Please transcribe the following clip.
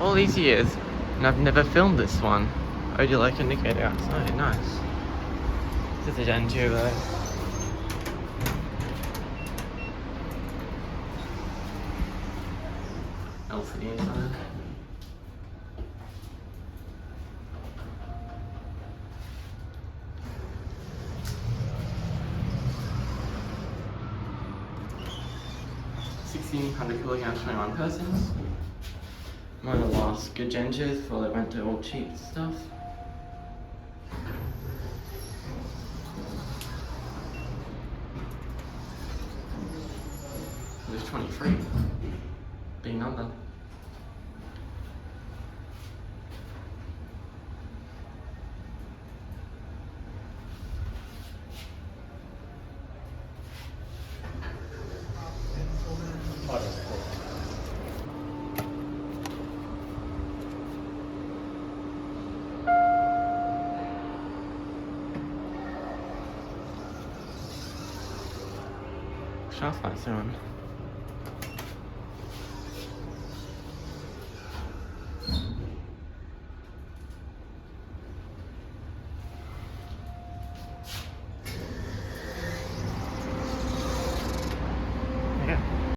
all these years, and I've never filmed this one. Oh, do you like indicator outside? Nice. This is a Gen 2 though. LCD inside. £1,600 kilograms, 21 persons. One of the last good Gen 2s before they went to all cheap stuff. There's 23. Big number. Shaft lights are on.